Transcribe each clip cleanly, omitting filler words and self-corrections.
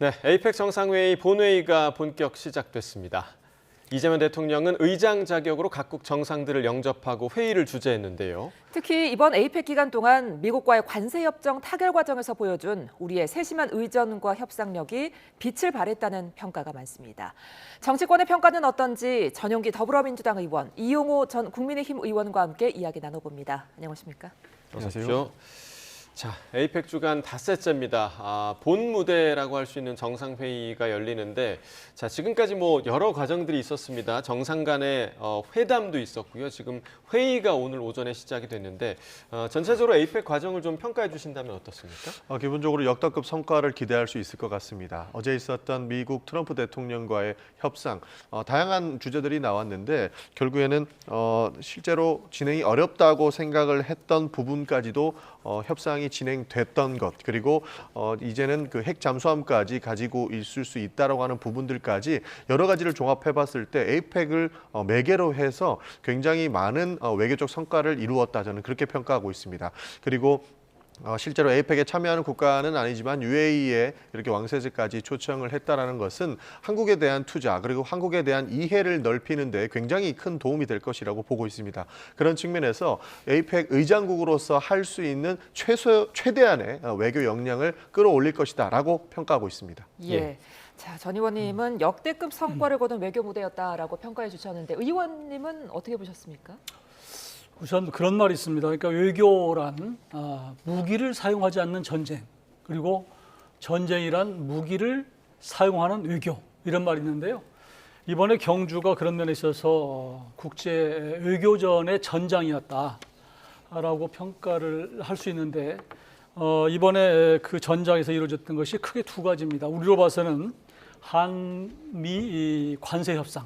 네, 에이펙 정상회의 본회의가 본격 시작됐습니다. 이재명 대통령은 의장 자격으로 각국 정상들을 영접하고 회의를 주재했는데요. 특히 이번 에이펙 기간 동안 미국과의 관세협정 타결 과정에서 보여준 우리의 세심한 의전과 협상력이 빛을 발했다는 평가가 많습니다. 정치권의 평가는 어떤지 전용기 더불어민주당 의원 이용호 전 국민의힘 의원과 함께 이야기 나눠봅니다. 안녕하십니까? 안녕하세요. 자, 에이펙 주간 닷새째입니다. 본 무대라고 할 수 있는 정상회의가 열리는데, 자, 지금까지 여러 과정들이 있었습니다. 정상 간의 회담도 있었고요. 지금 회의가 오늘 오전에 시작이 됐는데, 전체적으로 에이펙 과정을 좀 평가해 주신다면 어떻습니까? 기본적으로 역대급 성과를 기대할 수 있을 것 같습니다. 어제 있었던 미국 트럼프 대통령과의 협상, 다양한 주제들이 나왔는데 결국에는 실제로 진행이 어렵다고 생각을 했던 부분까지도 협상이 진행됐던 것, 그리고 이제는 그 핵 잠수함까지 가지고 있을 수 있다라고 하는 부분들까지 여러 가지를 종합해봤을 때 에이펙을 매개로 해서 굉장히 많은 외교적 성과를 이루었다, 저는 그렇게 평가하고 있습니다. 그리고 실제로 에이펙에 참여하는 국가는 아니지만 UAE에 이렇게 왕세제까지 초청을 했다라는 것은 한국에 대한 투자 그리고 한국에 대한 이해를 넓히는 데 굉장히 큰 도움이 될 것이라고 보고 있습니다. 그런 측면에서 에이펙 의장국으로서 할 수 있는 최대한의 외교 역량을 끌어올릴 것이다라고 평가하고 있습니다. 예. 자, 전 의원님은 역대급 성과를 거둔 외교 무대였다라고 평가해 주셨는데 의원님은 어떻게 보셨습니까? 우선 그런 말이 있습니다. 그러니까 외교란 무기를 사용하지 않는 전쟁, 그리고 전쟁이란 무기를 사용하는 외교, 이런 말이 있는데요. 이번에 경주가 그런 면에 있어서 국제 외교전의 전장이었다라고 평가를 할 수 있는데, 이번에 그 전장에서 이루어졌던 것이 크게 두 가지입니다. 우리로 봐서는 한미 관세 협상,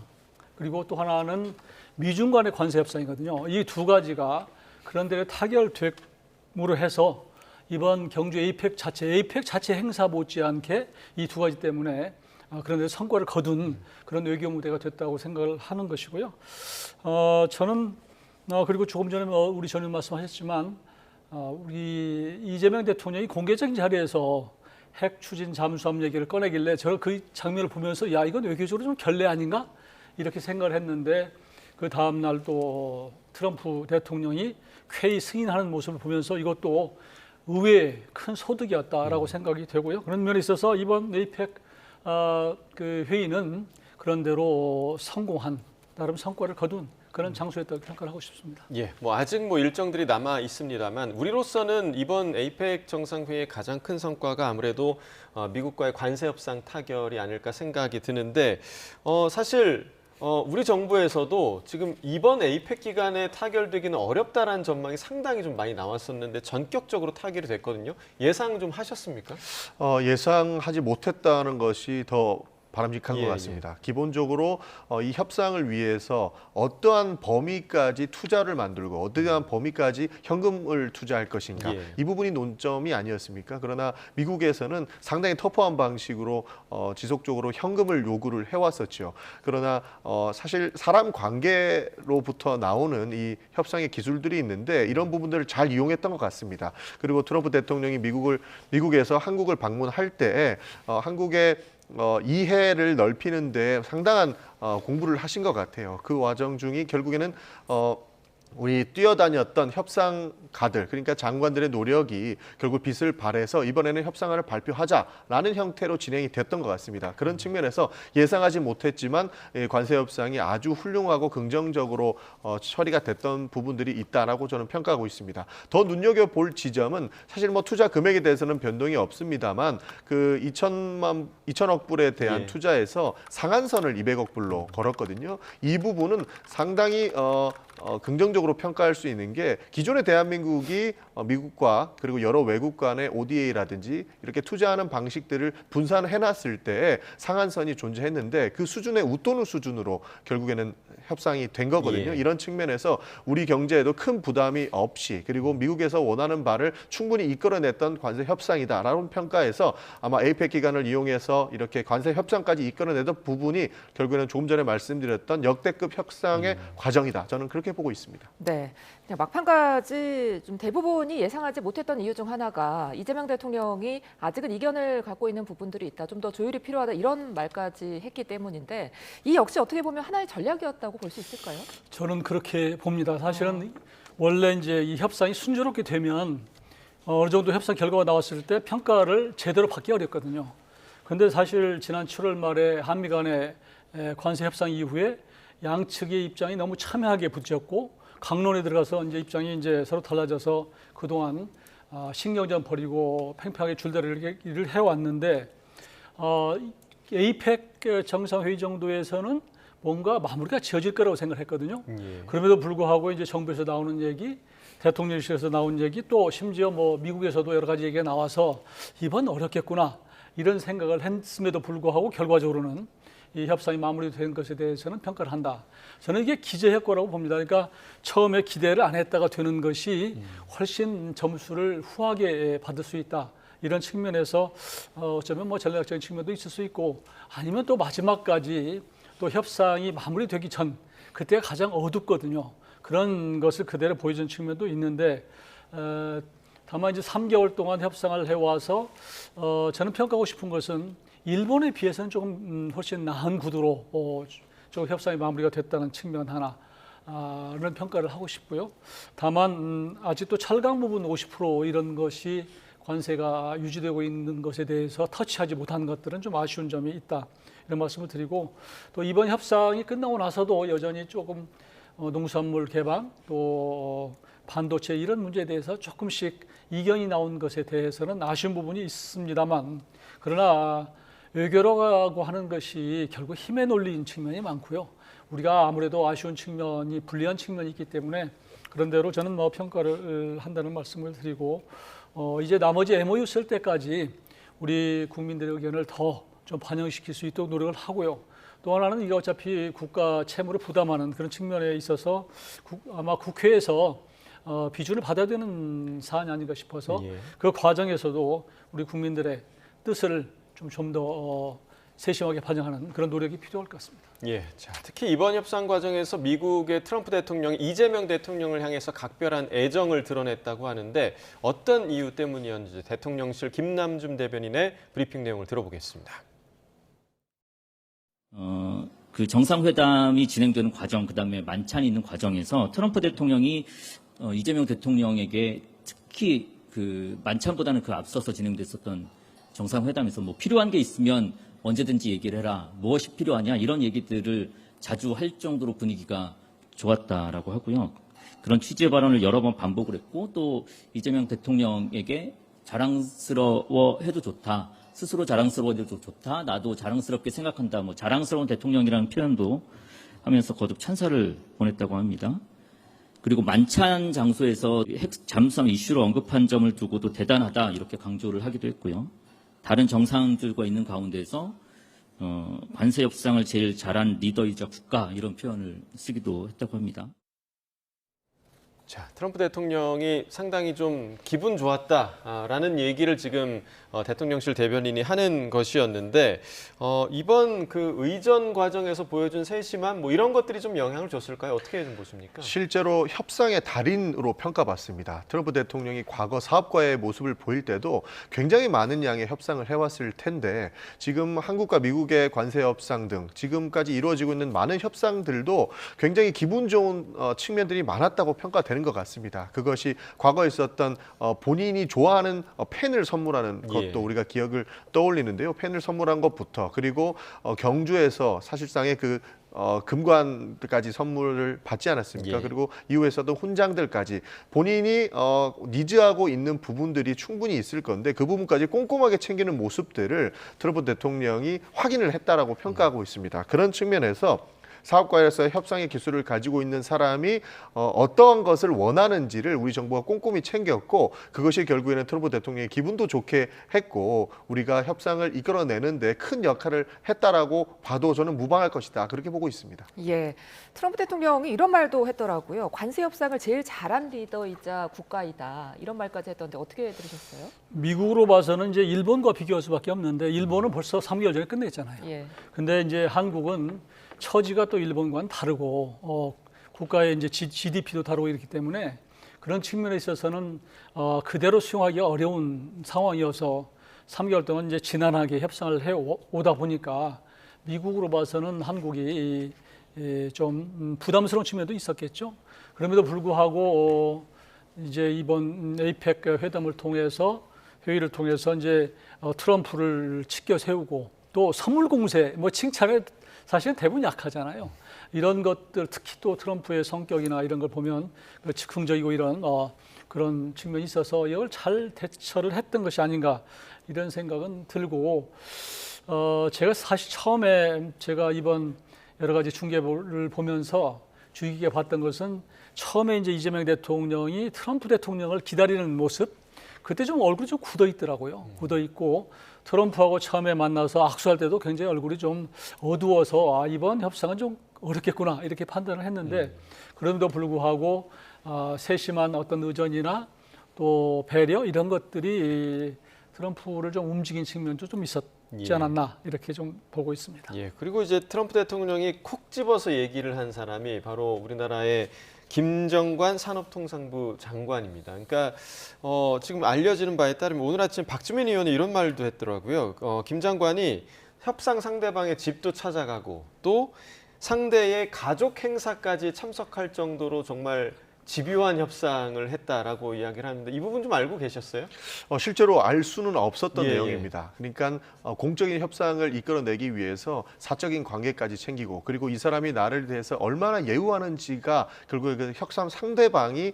그리고 또 하나는 미중 간의 관세 협상이거든요. 이 두 가지가 그런 데를 타결됨으로 해서 이번 경주 에이펙 자체 행사 못지않게 이 두 가지 때문에 그런 데서 성과를 거둔 그런 외교 무대가 됐다고 생각을 하는 것이고요. 저는 그리고 조금 전에 우리 전 의원 말씀하셨지만 우리 이재명 대통령이 공개적인 자리에서 핵 추진 잠수함 얘기를 꺼내길래 저는 그 장면을 보면서 야, 이건 외교적으로 좀 결례 아닌가? 이렇게 생각을 했는데, 그 다음 날 또 트럼프 대통령이 회의 승인하는 모습을 보면서 이것도 의외의 큰 소득이었다라고 생각이 되고요. 그런 면에 있어서 이번 에이펙 그 회의는 그런 대로 성공한, 나름 성과를 거둔 그런 장소였다고 평가를 하고 싶습니다. 예, 아직 일정들이 남아 있습니다만 우리로서는 이번 에이펙 정상회의의 가장 큰 성과가 아무래도 미국과의 관세 협상 타결이 아닐까 생각이 드는데, 사실 우리 정부에서도 지금 이번 에이펙 기간에 타결되기는 어렵다라는 전망이 상당히 좀 많이 나왔었는데 전격적으로 타결이 됐거든요. 예상 좀 하셨습니까? 예상하지 못했다는 것이 더 바람직한 것 같습니다. 예. 기본적으로 이 협상을 위해서 어떠한 범위까지 투자를 만들고 어떠한 범위까지 현금을 투자할 것인가, 예. 이 부분이 논점이 아니었습니까? 그러나 미국에서는 상당히 터프한 방식으로 지속적으로 현금을 요구를 해왔었죠. 그러나 사실 사람 관계로부터 나오는 이 협상의 기술들이 있는데 이런 부분들을 잘 이용했던 것 같습니다. 그리고 트럼프 대통령이 미국에서 한국을 방문할 때 한국의 이해를 넓히는 데 상당한 공부를 하신 것 같아요. 그 과정 중에 결국에는 우리 뛰어다녔던 협상가들, 그러니까 장관들의 노력이 결국 빛을 발해서 이번에는 협상안을 발표하자라는 형태로 진행이 됐던 것 같습니다. 그런 측면에서 예상하지 못했지만 관세 협상이 아주 훌륭하고 긍정적으로 처리가 됐던 부분들이 있다라고 저는 평가하고 있습니다. 더 눈여겨볼 지점은 사실 투자 금액에 대해서는 변동이 없습니다만 그 2천억 불에 대한 예. 투자에서 상한선을 200억 불로 걸었거든요. 이 부분은 상당히 긍정적으로 평가할 수 있는 게, 기존의 대한민국이 미국과 그리고 여러 외국 간의 ODA라든지 이렇게 투자하는 방식들을 분산해놨을 때 상한선이 존재했는데 그 수준에 웃도는 수준으로 결국에는 협상이 된 거거든요. 예. 이런 측면에서 우리 경제에도 큰 부담이 없이, 그리고 미국에서 원하는 바를 충분히 이끌어냈던 관세 협상이다라는 평가에서 아마 에이펙 기간을 이용해서 이렇게 관세 협상까지 이끌어내던 부분이 결국에는 조금 전에 말씀드렸던 역대급 협상의 과정이다, 저는 그렇게 보고 있습니다. 네, 그냥 막판까지 좀 대부분이 예상하지 못했던 이유 중 하나가 이재명 대통령이 아직은 이견을 갖고 있는 부분들이 있다, 좀 더 조율이 필요하다 이런 말까지 했기 때문인데 이 역시 어떻게 보면 하나의 전략이었다고 볼 수 있을까요? 저는 그렇게 봅니다. 사실은 원래 이제 이 협상이 순조롭게 되면 어느 정도 협상 결과가 나왔을 때 평가를 제대로 받기 어렵거든요. 그런데 사실 지난 7월 말에 한미 간의 관세 협상 이후에 양측의 입장이 너무 첨예하게 부딪혔고 강론에 들어가서 이제 입장이 이제 서로 달라져서 그동안 신경전 벌이고 팽팽하게 줄다리기를 해왔는데 에이펙 정상회의 정도에서는 뭔가 마무리가 지어질 거라고 생각했거든요. 그럼에도 불구하고 이제 정부에서 나오는 얘기, 대통령실에서 나온 얘기, 또 심지어 뭐 미국에서도 여러 가지 얘기가 나와서 이번 어렵겠구나 이런 생각을 했음에도 불구하고 결과적으로는 이 협상이 마무리된 것에 대해서는 평가를 한다. 저는 이게 기저효과라고 거라고 봅니다. 그러니까 처음에 기대를 안 했다가 되는 것이 훨씬 점수를 후하게 받을 수 있다. 이런 측면에서 어쩌면 뭐 전략적인 측면도 있을 수 있고 아니면 또 마지막까지 또 협상이 마무리되기 전 그때가 가장 어둡거든요. 그런 것을 그대로 보여준 측면도 있는데 다만 이제 3개월 동안 협상을 해와서 저는 평가하고 싶은 것은 일본에 비해서는 조금 훨씬 나은 구도로 좀 협상이 마무리가 됐다는 측면 하나는 평가를 하고 싶고요. 다만 아직도 찰강 부분 50% 이런 것이 관세가 유지되고 있는 것에 대해서 터치하지 못한 것들은 좀 아쉬운 점이 있다. 이런 말씀을 드리고 또 이번 협상이 끝나고 나서도 여전히 조금 농수산물 개방 또 반도체 이런 문제에 대해서 조금씩 이견이 나온 것에 대해서는 아쉬운 부분이 있습니다만 그러나 외교라고 하는 것이 결국 힘에 놀린 측면이 많고요. 우리가 아무래도 아쉬운 측면이 불리한 측면이 있기 때문에 그런 대로 저는 뭐 평가를 한다는 말씀을 드리고 이제 나머지 MOU 쓸 때까지 우리 국민들의 의견을 더 좀 반영시킬 수 있도록 노력을 하고요. 또 하나는 이게 어차피 국가 채무를 부담하는 그런 측면에 있어서 아마 국회에서 비준을 받아야 되는 사안이 아닌가 싶어서 그 과정에서도 우리 국민들의 뜻을 좀 더 세심하게 반영하는 그런 노력이 필요할 것 같습니다. 예, 자, 특히 이번 협상 과정에서 미국의 트럼프 대통령이 이재명 대통령을 향해서 각별한 애정을 드러냈다고 하는데 어떤 이유 때문이었는지 대통령실 김남준 대변인의 브리핑 내용을 들어보겠습니다. 그 정상회담이 진행되는 과정, 그다음에 만찬이 있는 과정에서 트럼프 대통령이 이재명 대통령에게 특히 그 만찬보다는 그 앞서서 진행됐었던 정상회담에서 뭐 필요한 게 있으면 언제든지 얘기를 해라. 무엇이 필요하냐 이런 얘기들을 자주 할 정도로 분위기가 좋았다라고 하고요. 그런 취지의 발언을 여러 번 반복을 했고 또 이재명 대통령에게 자랑스러워해도 좋다. 스스로 자랑스러워해도 좋다. 나도 자랑스럽게 생각한다. 뭐 자랑스러운 대통령이라는 표현도 하면서 거듭 찬사를 보냈다고 합니다. 그리고 만찬 장소에서 핵 잠수함 이슈를 언급한 점을 두고도 대단하다 이렇게 강조를 하기도 했고요. 다른 정상들과 있는 가운데서 관세 협상을 제일 잘한 리더이자 국가 이런 표현을 쓰기도 했다고 합니다. 자, 트럼프 대통령이 상당히 좀 기분 좋았다라는 얘기를 지금 대통령실 대변인이 하는 것이었는데 이번 그 의전 과정에서 보여준 세심함 뭐 이런 것들이 좀 영향을 줬을까요? 어떻게 좀 보십니까? 실제로 협상의 달인으로 평가받습니다. 트럼프 대통령이 과거 사업가의 모습을 보일 때도 굉장히 많은 양의 협상을 해왔을 텐데 지금 한국과 미국의 관세 협상 등 지금까지 이루어지고 있는 많은 협상들도 굉장히 기분 좋은 측면들이 많았다고 평가되는 것 같습니다. 그것이 과거에 있었던 본인이 좋아하는 펜을 선물하는 것도 우리가 기억을 떠올리는데요. 펜을 선물한 것부터 그리고 경주에서 사실상의 그 금관까지 선물을 받지 않았습니까? 그리고 이후에서도 훈장들까지 본인이 니즈하고 있는 부분들이 충분히 있을 건데 그 부분까지 꼼꼼하게 챙기는 모습들을 트럼프 대통령이 확인을 했다라고 평가하고 있습니다. 그런 측면에서 사업가에서 협상의 기술을 가지고 있는 사람이 어떠한 것을 원하는지를 우리 정부가 꼼꼼히 챙겼고 그것이 결국에는 트럼프 대통령의 기분도 좋게 했고 우리가 협상을 이끌어내는데 큰 역할을 했다라고 봐도 저는 무방할 것이다. 그렇게 보고 있습니다. 예, 트럼프 대통령이 이런 말도 했더라고요. 관세 협상을 제일 잘한 리더이자 국가이다. 이런 말까지 했던데 어떻게 들으셨어요? 미국으로 봐서는 이제 일본과 비교할 수밖에 없는데 일본은 벌써 3개월 전에 끝냈잖아요. 예. 근데 이제 한국은 처지가 또 일본과는 다르고 국가의 이제 GDP도 다루고 있기 때문에 그런 측면에 있어서는 그대로 수용하기 어려운 상황이어서 3개월 동안 이제 지난하게 협상을 해 오다 보니까 미국으로 봐서는 한국이 좀 부담스러운 측면도 있었겠죠. 그럼에도 불구하고 이제 이번 에이펙 회의를 통해서 이제 트럼프를 치켜 세우고 또 선물 공세, 뭐 칭찬에 사실은 대부분 약하잖아요. 이런 것들 특히 또 트럼프의 성격이나 이런 걸 보면 즉흥적이고 이런 그런 측면이 있어서 이걸 잘 대처를 했던 것이 아닌가 이런 생각은 들고 제가 사실 처음에 제가 이번 여러 가지 중계를 보면서 주의 깊게 봤던 것은 처음에 이제 이재명 대통령이 트럼프 대통령을 기다리는 모습 그때 좀 얼굴이 좀 굳어 있더라고요. 굳어 있고 트럼프하고 처음에 만나서 악수할 때도 굉장히 얼굴이 좀 어두워서 이번 협상은 좀 어렵겠구나 이렇게 판단을 했는데 그럼에도 불구하고 세심한 어떤 의전이나 또 배려 이런 것들이 트럼프를 좀 움직인 측면도 좀 있었지 않았나 이렇게 좀 보고 있습니다. 예, 그리고 이제 트럼프 대통령이 콕 집어서 얘기를 한 사람이 바로 우리나라의 김정관 산업통상부 장관입니다. 그러니까 지금 알려지는 바에 따르면 오늘 아침 박주민 의원이 이런 말도 했더라고요. 김 장관이 협상 상대방의 집도 찾아가고 또 상대의 가족 행사까지 참석할 정도로 정말 집요한 협상을 했다라고 이야기를 하는데 이 부분 좀 알고 계셨어요? 실제로 알 수는 없었던 예, 내용입니다. 그러니까 공적인 협상을 이끌어내기 위해서 사적인 관계까지 챙기고 그리고 이 사람이 나를 대해서 얼마나 예우하는지가 결국에 그 협상 상대방이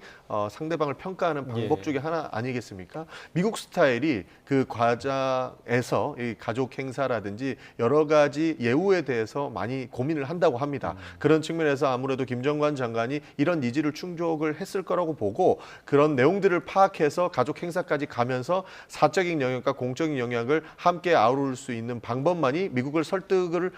상대방을 평가하는 방법 예. 중에 하나 아니겠습니까? 미국 스타일이 그 과정에서 이 가족 행사라든지 여러 가지 예우에 대해서 많이 고민을 한다고 합니다. 그런 측면에서 아무래도 김정관 장관이 이런 니즈를 충족을 했을 거라고 보고 그런 내용들을 파악해서 가족 행사까지 가면서 사적인 영역과 공적인 영역을 함께 아우를 수 있는 방법만이 미국을 설득을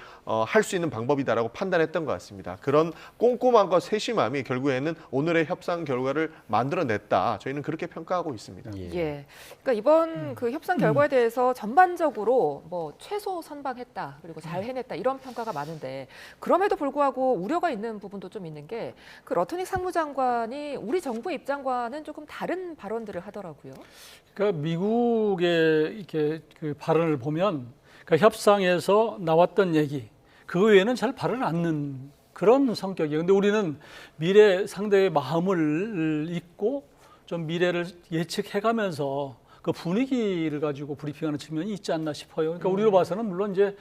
할 수 있는 방법이다라고 판단했던 것 같습니다. 그런 꼼꼼함과 세심함이 결국에는 오늘의 협상 결과를 만들어냈다. 저희는 그렇게 평가하고 있습니다. 예. 그러니까 이번 그 협상 결과에 대해서 전반적으로 뭐 최소 선방했다 그리고 잘 해냈다 이런 평가가 많은데 그럼에도 불구하고 우려가 있는 부분도 좀 있는 게 그 러트닉 상무장관이 우리 정부 입장과는 조금 다른 발언들을 하더라고요. 그러니까 미국의 이렇게 그 발언을 보면 그러니까 협상에서 나왔던 얘기 그 외에는 잘 발언을 않는 그런 성격이에요. 근데 우리는 미래 상대의 마음을 읽고 좀 미래를 예측해가면서 그 분위기를 가지고 브리핑하는 측면이 있지 않나 싶어요. 그러니까 우리로 봐서는 물론 이제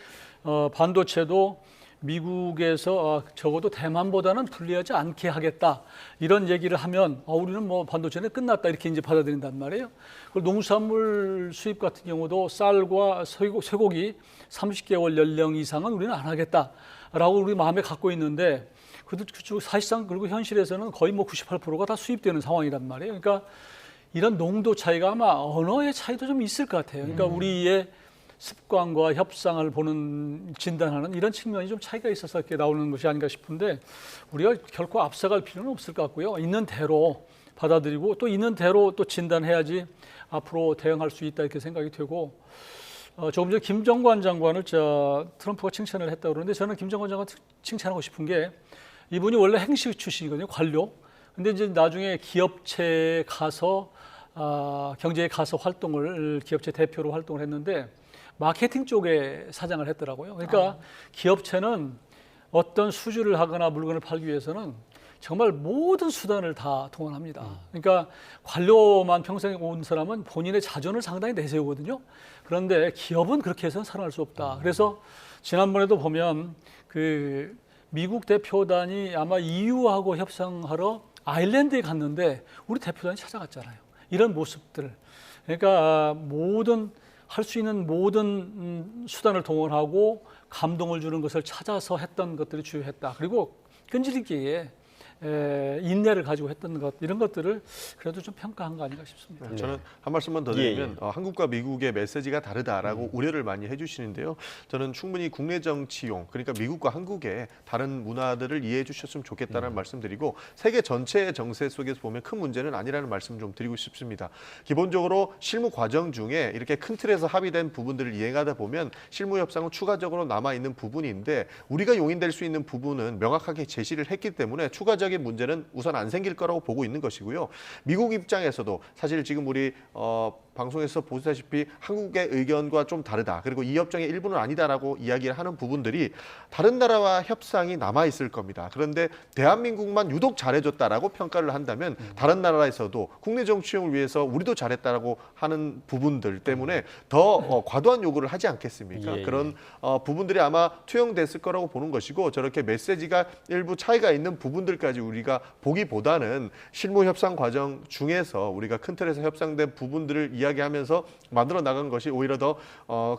반도체도 미국에서 적어도 대만보다는 불리하지 않게 하겠다 이런 얘기를 하면 우리는 뭐 반도체는 끝났다 이렇게 이제 받아들인단 말이에요. 그리고 농수산물 수입 같은 경우도 쌀과 쇠고기 30개월 연령 이상은 우리는 안 하겠다라고 우리 마음에 갖고 있는데 그래도 사실상 그리고 현실에서는 거의 뭐 98%가 다 수입되는 상황이란 말이에요. 그러니까 이런 농도 차이가 아마 언어의 차이도 좀 있을 것 같아요. 그러니까 우리의 습관과 협상을 보는 진단하는 이런 측면이 좀 차이가 있어서 이렇게 나오는 것이 아닌가 싶은데 우리가 결코 앞서갈 필요는 없을 것 같고요. 있는 대로 받아들이고 또 있는 대로 또 진단해야지 앞으로 대응할 수 있다 이렇게 생각이 되고 조금 전에 김정관 장관을 트럼프가 칭찬을 했다고 그러는데 저는 김정관 장관 칭찬하고 싶은 게 이분이 원래 행시 출신이거든요. 관료. 근데 이제 나중에 기업체에 가서 경제에 가서 기업체 대표로 활동을 했는데 마케팅 쪽에 사장을 했더라고요. 그러니까 기업체는 어떤 수주를 하거나 물건을 팔기 위해서는 정말 모든 수단을 다 동원합니다. 그러니까 관료만 평생 온 사람은 본인의 자존을 상당히 내세우거든요. 그런데 기업은 그렇게 해서는 살아날 수 없다. 그래서 지난번에도 보면 그 미국 대표단이 아마 EU하고 협상하러 아일랜드에 갔는데 우리 대표단이 찾아갔잖아요. 이런 모습들. 그러니까 할 수 있는 모든 수단을 동원하고 감동을 주는 것을 찾아서 했던 것들이 주요했다. 그리고 끈질기게 인내를 가지고 했던 것 이런 것들을 그래도 좀 평가한 거 아닌가 싶습니다. 저는 한 말씀만 더 드리면 한국과 미국의 메시지가 다르다라고 우려를 많이 해주시는데요. 저는 충분히 국내 정치용 그러니까 미국과 한국의 다른 문화들을 이해해 주셨으면 좋겠다는 말씀드리고 세계 전체의 정세 속에서 보면 큰 문제는 아니라는 말씀 좀 드리고 싶습니다. 기본적으로 실무 과정 중에 이렇게 큰 틀에서 합의된 부분들을 이행하다 보면 실무 협상은 추가적으로 남아 있는 부분인데 우리가 용인될 수 있는 부분은 명확하게 제시를 했기 때문에 추가적인 실질적인 문제는 우선 안 생길 거라고 보고 있는 것이고요. 미국 입장에서도 사실 지금 우리 방송에서 보시다시피 한국의 의견과 좀 다르다. 그리고 이 협정의 일부는 아니다라고 이야기를 하는 부분들이 다른 나라와 협상이 남아 있을 겁니다. 그런데 대한민국만 유독 잘해줬다라고 평가를 한다면 다른 나라에서도 국내 정치용을 위해서 우리도 잘했다라고 하는 부분들 때문에 더 과도한 요구를 하지 않겠습니까? 예. 그런 부분들이 아마 투영됐을 거라고 보는 것이고 저렇게 메시지가 일부 차이가 있는 부분들까지 우리가 보기보다는 실무 협상 과정 중에서 우리가 큰 틀에서 협상된 부분들을 이야기하면서 만들어 나간 것이 오히려 더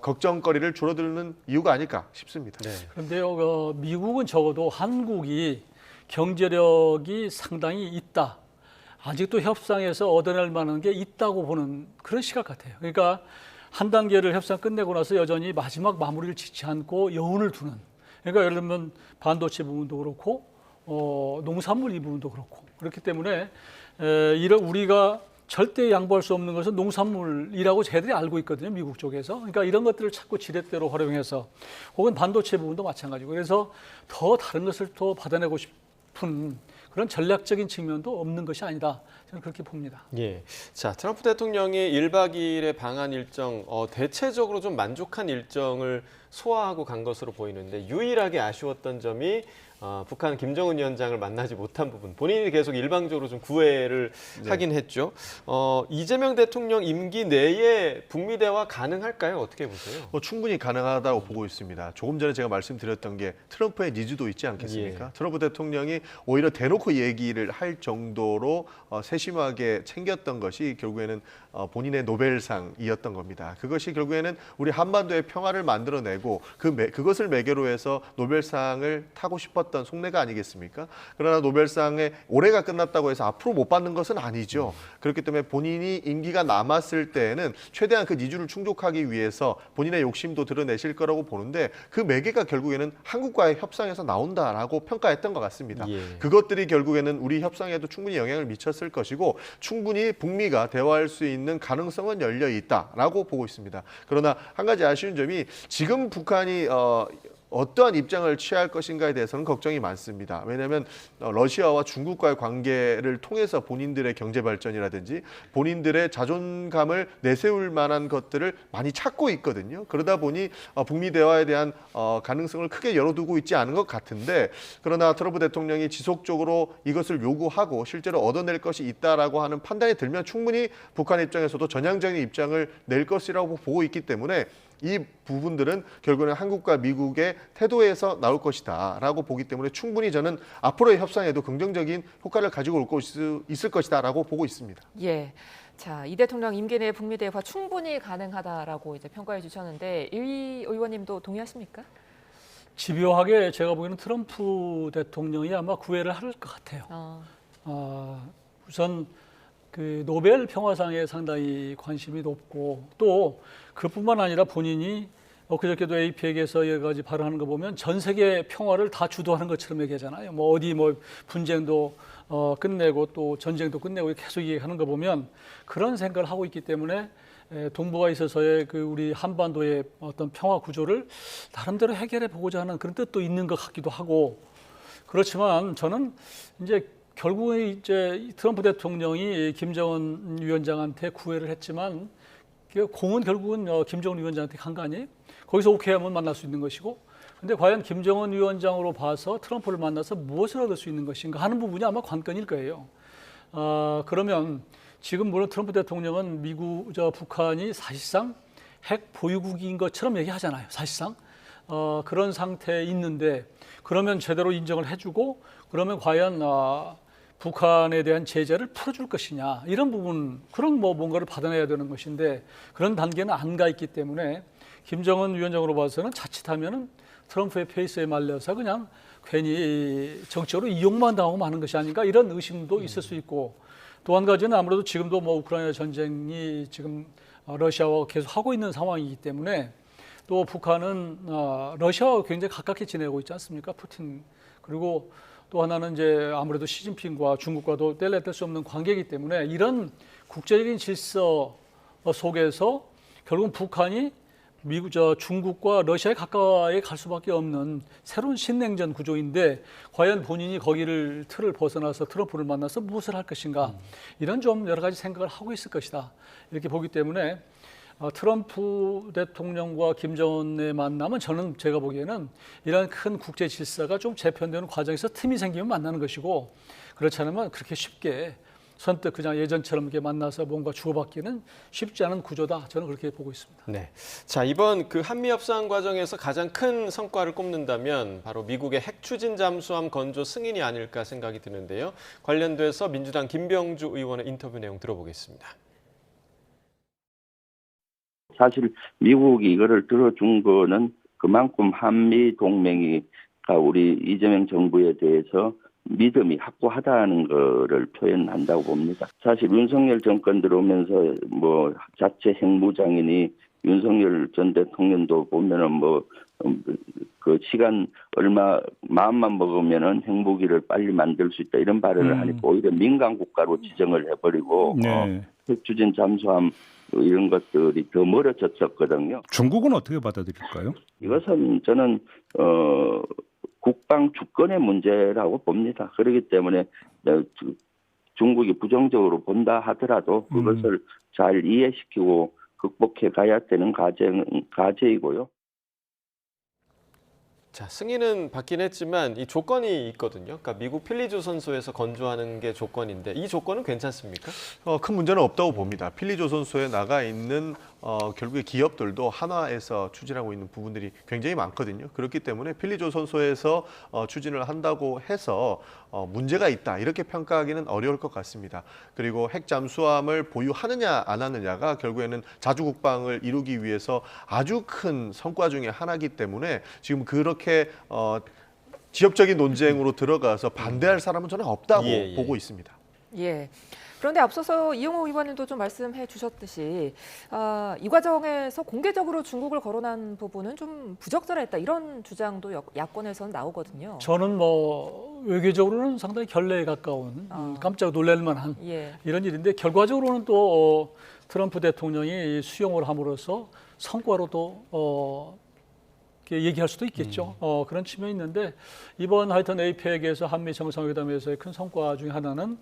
걱정거리를 줄어드는 이유가 아닐까 싶습니다. 네. 그런데요, 미국은 적어도 한국이 경제력이 상당히 있다. 아직도 협상에서 얻어낼 만한 게 있다고 보는 그런 시각 같아요. 그러니까 한 단계를 협상 끝내고 나서 여전히 마지막 마무리를 짓지 않고 여운을 두는. 그러니까 예를 들면 반도체 부분도 그렇고 농산물 이 부분도 그렇고 그렇기 때문에 이런 우리가 절대 양보할 수 없는 것은 농산물이라고 저희들이 알고 있거든요. 미국 쪽에서. 그러니까 이런 것들을 자꾸 지렛대로 활용해서 혹은 반도체 부분도 마찬가지고 그래서 더 다른 것을 더 받아내고 싶은 그런 전략적인 측면도 없는 것이 아니다. 저는 그렇게 봅니다. 예. 자, 트럼프 대통령이 1박 2일의 방한 일정, 대체적으로 좀 만족한 일정을 소화하고 간 것으로 보이는데 유일하게 아쉬웠던 점이 북한 김정은 위원장을 만나지 못한 부분. 본인이 계속 일방적으로 좀 구애를 하긴 했죠. 이재명 대통령 임기 내에 북미 대화 가능할까요? 어떻게 보세요? 충분히 가능하다고 보고 있습니다. 조금 전에 제가 말씀드렸던 게 트럼프의 니즈도 있지 않겠습니까? 트럼프 대통령이 오히려 대놓고 얘기를 할 정도로 세심하게 챙겼던 것이 결국에는 본인의 노벨상이었던 겁니다. 그것이 결국에는 우리 한반도의 평화를 만들어내고 그것을 매개로 해서 노벨상을 타고 싶었던 속내가 아니겠습니까? 그러나 노벨상의 올해가 끝났다고 해서 앞으로 못 받는 것은 아니죠. 그렇기 때문에 본인이 임기가 남았을 때에는 최대한 그 니즈를 충족하기 위해서 본인의 욕심도 드러내실 거라고 보는데 그 매개가 결국에는 한국과의 협상에서 나온다라고 평가했던 것 같습니다. 예. 그것들이 결국에는 우리 협상에도 충분히 영향을 미쳤을 것이고 충분히 북미가 대화할 수 있는 가능성은 열려 있다라고 보고 있습니다. 그러나 한 가지 아쉬운 점이 지금 북한이 어떠한 입장을 취할 것인가에 대해서는 걱정이 많습니다. 왜냐하면 러시아와 중국과의 관계를 통해서 본인들의 경제 발전이라든지 본인들의 자존감을 내세울 만한 것들을 많이 찾고 있거든요. 그러다 보니 북미 대화에 대한 가능성을 크게 열어두고 있지 않은 것 같은데 그러나 트럼프 대통령이 지속적으로 이것을 요구하고 실제로 얻어낼 것이 있다라고 하는 판단이 들면 충분히 북한 입장에서도 전향적인 입장을 낼 것이라고 보고 있기 때문에 이 부분들은 결국에는 한국과 미국의 태도에서 나올 것이다라고 보기 때문에 충분히 저는 앞으로의 협상에도 긍정적인 효과를 가지고 올 수 있을 것이다라고 보고 있습니다. 예. 자, 이 대통령 임기 내 북미 대화 충분히 가능하다라고 이제 평가해 주셨는데 이 의원님도 동의하십니까? 집요하게 제가 보기에는 트럼프 대통령이 아마 구애를 할 것 같아요. 우선 그 노벨 평화상에 상당히 관심이 높고 또 그뿐만 아니라 본인이 그저께도 APEC에서 여러 가지 발언하는 거 보면 전 세계 평화를 다 주도하는 것처럼 얘기하잖아요. 뭐 어디 뭐 분쟁도 끝내고 또 전쟁도 끝내고 계속 얘기하는 거 보면 그런 생각을 하고 있기 때문에 동북아에 있어서의 그 우리 한반도의 어떤 평화 구조를 나름대로 해결해 보고자 하는 그런 뜻도 있는 것 같기도 하고 그렇지만 저는 이제 결국에 이제 트럼프 대통령이 김정은 위원장한테 구애를 했지만 공은 결국은 김정은 위원장한테 간 거 아니에요? 거기서 오케이 하면 만날 수 있는 것이고 근데 과연 김정은 위원장으로 봐서 트럼프를 만나서 무엇을 얻을 수 있는 것인가 하는 부분이 아마 관건일 거예요. 그러면 지금 물론 트럼프 대통령은 북한이 사실상 핵 보유국인 것처럼 얘기하잖아요. 사실상 그런 상태에 있는데 그러면 제대로 인정을 해주고 그러면 과연 북한에 대한 제재를 풀어줄 것이냐 이런 부분 그런 뭔가를 받아내야 되는 것인데 그런 단계는 안 가 있기 때문에 김정은 위원장으로 봐서는 자칫하면은 트럼프의 페이스에 말려서 그냥 괜히 정치적으로 이용만 당하고 마는 것이 아닌가 이런 의심도 있을 수 있고 또 한 가지는 아무래도 지금도 뭐 우크라이나 전쟁이 지금 러시아와 계속 하고 있는 상황이기 때문에 또 북한은 러시아와 굉장히 가깝게 지내고 있지 않습니까? 푸틴 그리고 또 하나는 이제 아무래도 시진핑과 중국과도 뗄래야 뗄 수 없는 관계이기 때문에 이런 국제적인 질서 속에서 결국은 북한이 중국과 러시아에 가까이 갈 수밖에 없는 새로운 신냉전 구조인데 과연 본인이 거기를 틀을 벗어나서 트럼프를 만나서 무엇을 할 것인가 이런 좀 여러 가지 생각을 하고 있을 것이다 이렇게 보기 때문에 트럼프 대통령과 김정은의 만남은 제가 보기에는 이런 큰 국제 질서가 좀 재편되는 과정에서 틈이 생기면 만나는 것이고 그렇지 않으면 그렇게 쉽게 선뜻 그냥 예전처럼 이렇게 만나서 뭔가 주고받기는 쉽지 않은 구조다. 저는 그렇게 보고 있습니다. 네. 자, 이번 그 한미 협상 과정에서 가장 큰 성과를 꼽는다면 바로 미국의 핵 추진 잠수함 건조 승인이 아닐까 생각이 드는데요. 관련돼서 민주당 김병주 의원의 인터뷰 내용 들어보겠습니다. 사실 미국이 이거를 들어준 거는 그만큼 한미 동맹이 우리 이재명 정부에 대해서 믿음이 확고하다는 거를 표현한다고 봅니다. 사실 윤석열 정권 들어오면서 뭐 자체 핵무장이니 윤석열 전 대통령도 보면은 그 시간 얼마 마음만 먹으면은 핵무기를 빨리 만들 수 있다 이런 발언을 하니까 오히려 민간 국가로 지정을 해버리고 핵 추진 잠수함 이런 것들이 더 멀어졌었거든요. 중국은 어떻게 받아들일까요? 이것은 저는 국방 주권의 문제라고 봅니다. 그렇기 때문에 중국이 부정적으로 본다 하더라도 그것을 잘 이해시키고 극복해 가야 되는 과제이고요. 자, 승인은 받긴 했지만 이 조건이 있거든요. 그러니까 미국 필리조선소에서 건조하는 게 조건인데 이 조건은 괜찮습니까? 큰 문제는 없다고 봅니다. 필리조선소에 나가 있는 결국에 기업들도 한화에서 추진하고 있는 부분들이 굉장히 많거든요. 그렇기 때문에 필리조선소에서 추진을 한다고 해서 문제가 있다 이렇게 평가하기는 어려울 것 같습니다. 그리고 핵 잠수함을 보유하느냐 안 하느냐가 결국에는 자주 국방을 이루기 위해서 아주 큰 성과 중에 하나이기 때문에 지금 그렇게 지역적인 논쟁으로 들어가서 반대할 사람은 저는 없다고 보고 있습니다. 예. 그런데 앞서서 이용호 의원님도 좀 말씀해 주셨듯이 이 과정에서 공개적으로 중국을 거론한 부분은 좀 부적절했다 이런 주장도 야권에서는 나오거든요. 저는 외교적으로는 상당히 결례에 가까운 깜짝 놀랄 만한 이런 일인데 결과적으로는 또 트럼프 대통령이 수용을 함으로써 성과로도 얘기할 수도 있겠죠. 그런 측면이 있는데 이번 하여튼 APEC에서 한미 정상회담에서의 큰 성과 중에 하나는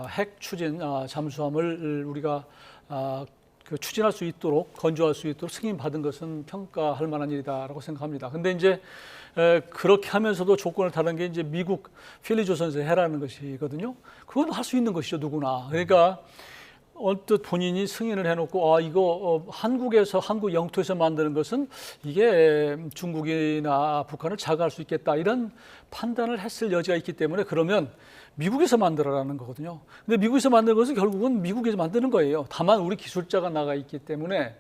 핵 추진 잠수함을 우리가 추진할 수 있도록 건조할 수 있도록 승인받은 것은 평가할 만한 일이다라고 생각합니다. 근데 이제 그렇게 하면서도 조건을 다른 게 이제 미국 필리조선소에 해라는 것이거든요. 그건 할 수 있는 것이죠, 누구나. 그러니까 언뜻 본인이 승인을 해놓고 이거 한국 영토에서 만드는 것은 이게 중국이나 북한을 자극할 수 있겠다 이런 판단을 했을 여지가 있기 때문에 그러면 미국에서 만들어라는 거거든요. 근데 미국에서 만드는 것은 결국은 미국에서 만드는 거예요. 다만 우리 기술자가 나가 있기 때문에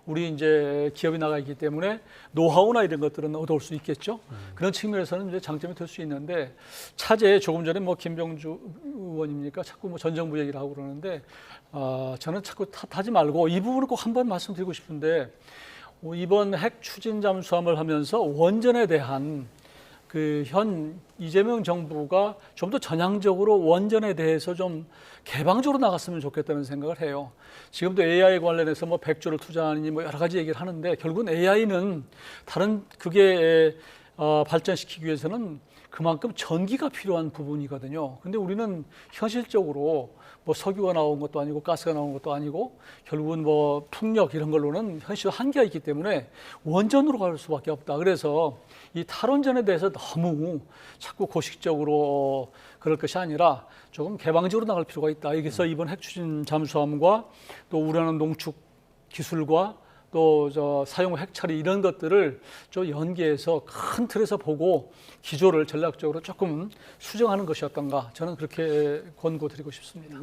우리 이제 기업이 나가 있기 때문에 노하우나 이런 것들은 얻어올 수 있겠죠. 그런 측면에서는 이제 장점이 될 수 있는데 차제에 조금 전에 김병주 의원입니까? 자꾸 전 정부 얘기를 하고 그러는데 저는 자꾸 탓하지 말고 이 부분을 꼭 한번 말씀드리고 싶은데 이번 핵 추진 잠수함을 하면서 원전에 대한 현 이재명 정부가 좀 더 전향적으로 원전에 대해서 좀 개방적으로 나갔으면 좋겠다는 생각을 해요. 지금도 AI 관련해서 100조를 투자하니 여러 가지 얘기를 하는데 결국은 AI는 그게 발전시키기 위해서는 그만큼 전기가 필요한 부분이거든요. 근데 우리는 현실적으로 석유가 나온 것도 아니고 가스가 나온 것도 아니고 결국은 풍력 이런 걸로는 현실적으로 한계가 있기 때문에 원전으로 갈 수밖에 없다. 그래서 이 탈원전에 대해서 너무 자꾸 고식적으로 그럴 것이 아니라 조금 개방적으로 나갈 필요가 있다. 그래서 이번 핵추진 잠수함과 또 우려하는 농축 기술과 또 사용 핵처리 이런 것들을 좀 연계해서 큰 틀에서 보고 기조를 전략적으로 조금 수정하는 것이 어떤가 저는 그렇게 권고드리고 싶습니다.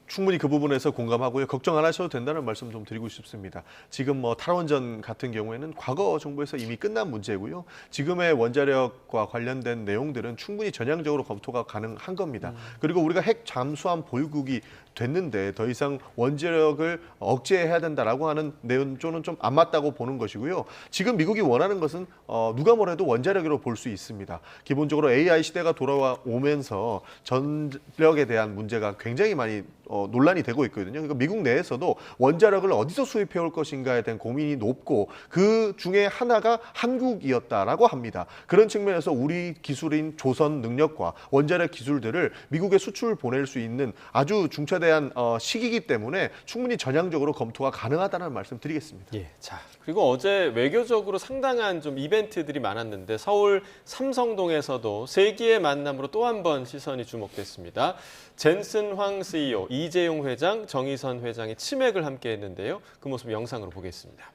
충분히 그 부분에서 공감하고요. 걱정 안 하셔도 된다는 말씀 좀 드리고 싶습니다. 지금 탈원전 같은 경우에는 과거 정부에서 이미 끝난 문제고요. 지금의 원자력과 관련된 내용들은 충분히 전향적으로 검토가 가능한 겁니다. 그리고 우리가 핵 잠수함 보유국이 됐는데 더 이상 원자력을 억제해야 된다라고 하는 내용조는 좀 안 맞다고 보는 것이고요. 지금 미국이 원하는 것은 누가 뭐래도 원자력으로 볼 수 있습니다. 기본적으로 AI 시대가 돌아오면서 전력에 대한 문제가 굉장히 많이 논란이 되고 있거든요. 그러니까 미국 내에서도 원자력을 어디서 수입해 올 것인가에 대한 고민이 높고 그 중에 하나가 한국이었다라고 합니다. 그런 측면에서 우리 기술인 조선 능력과 원자력 기술들을 미국에 수출 보낼 수 있는 아주 중차대한 시기이기 때문에 충분히 전향적으로 검토가 가능하다는 말씀 드리겠습니다. 예, 자 그리고 어제 외교적으로 상당한 좀 이벤트들이 많았는데 서울 삼성동에서도 세기의 만남으로 또 한 번 시선이 주목됐습니다. 젠슨 황 CEO, 이재용 회장, 정의선 회장이 치맥을 함께 했는데요. 그 모습 영상으로 보겠습니다.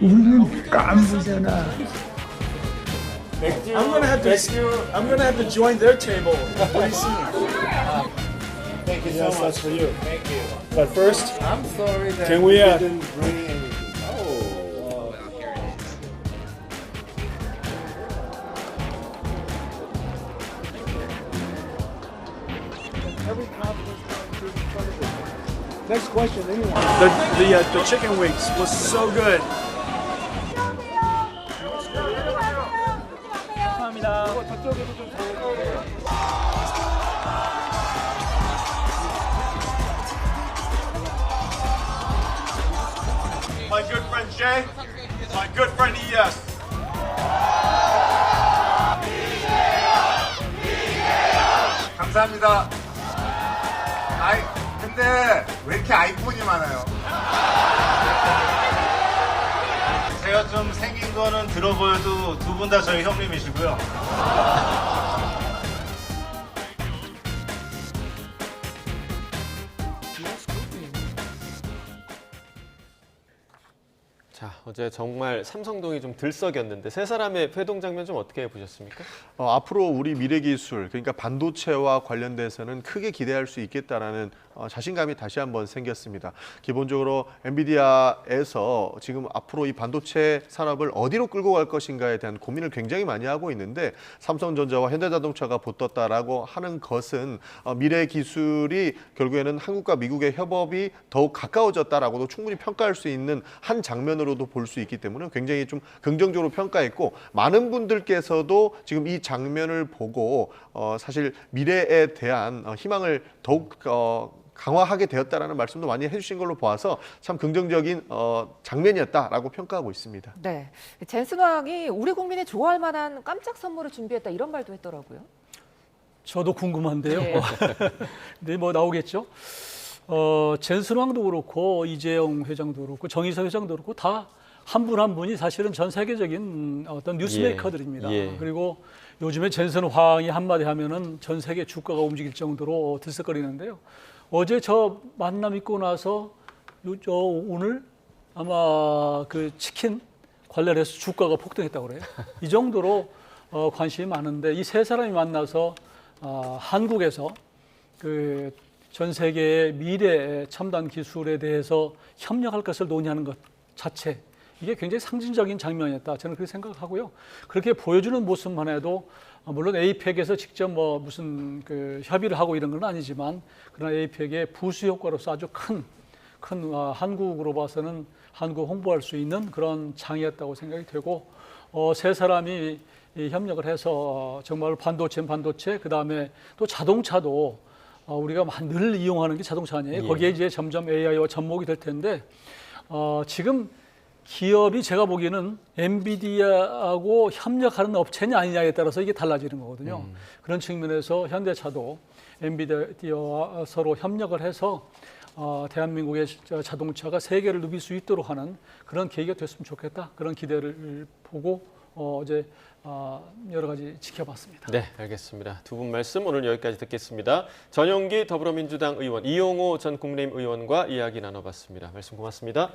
우리는 깐부잖아. I'm gonna have to join their table pretty soon. Thank you so much. That's for you. Thank you. But first, I'm sorry that can we didn't bring any. Next question, anyone. The chicken wings was so good. My good friend Jay, my good friend ES. 감사합니다. 근데 왜 이렇게 아이폰이 많아요? 제가 좀 생긴 거는 들어 보여도 두 분 다 저희 형님이시고요. 자, 어제 정말 삼성동이 좀 들썩였는데 세 사람의 회동 장면 좀 어떻게 보셨습니까? 앞으로 우리 미래 기술, 그러니까 반도체와 관련돼서는 크게 기대할 수 있겠다라는 자신감이 다시 한번 생겼습니다. 기본적으로 엔비디아에서 지금 앞으로 이 반도체 산업을 어디로 끌고 갈 것인가에 대한 고민을 굉장히 많이 하고 있는데 삼성전자와 현대자동차가 붙었다라고 하는 것은 미래 기술이 결국에는 한국과 미국의 협업이 더욱 가까워졌다라고도 충분히 평가할 수 있는 한 장면으로도 볼 수 있기 때문에 굉장히 좀 긍정적으로 평가했고, 많은 분들께서도 지금 이 장면을 보고 사실 미래에 대한 희망을 더욱 강화하게 되었다라는 말씀도 많이 해주신 걸로 보아서 참 긍정적인 장면이었다라고 평가하고 있습니다. 네, 젠슨 왕이 우리 국민이 좋아할 만한 깜짝 선물을 준비했다 이런 말도 했더라고요. 저도 궁금한데요. 네. 근데 뭐 나오겠죠. 젠슨 왕도 그렇고 이재용 회장도 그렇고 정의선 회장도 그렇고 다 한 분 한 분이 사실은 전 세계적인 어떤 뉴스메이커들입니다. 예. 그리고 요즘에 젠슨 황이 한마디 하면은 전 세계 주가가 움직일 정도로 들썩거리는데요. 어제 저 만남 있고 나서 오늘 아마 그 치킨 관련해서 주가가 폭등했다고 그래요. 이 정도로 관심이 많은데 이 세 사람이 만나서 한국에서 그 전 세계의 미래 첨단 기술에 대해서 협력할 것을 논의하는 것 자체, 이게 굉장히 상징적인 장면이었다. 저는 그렇게 생각하고요. 그렇게 보여주는 모습만 해도 물론 에이펙에서 직접 뭐 무슨 그 협의를 하고 이런 건 아니지만, 그러나 에이펙의 부수 효과로서 아주 큰 한국으로 봐서는 한국 홍보할 수 있는 그런 장이었다고 생각이 되고, 세 사람이 협력을 해서 정말 반도체, 그 다음에 또 자동차도 우리가 늘 이용하는 게 자동차 아니에요. 예. 거기에 이제 점점 AI와 접목이 될 텐데, 지금 기업이 제가 보기에는 엔비디아하고 협력하는 업체냐 아니냐에 따라서 이게 달라지는 거거든요. 그런 측면에서 현대차도 엔비디아와 서로 협력을 해서 대한민국의 자동차가 세계를 누빌 수 있도록 하는 그런 계기가 됐으면 좋겠다. 그런 기대를 보고 어제 여러 가지 지켜봤습니다. 네, 알겠습니다. 두 분 말씀 오늘 여기까지 듣겠습니다. 전용기 더불어민주당 의원, 이용호 전 국민의힘 의원과 이야기 나눠봤습니다. 말씀 고맙습니다.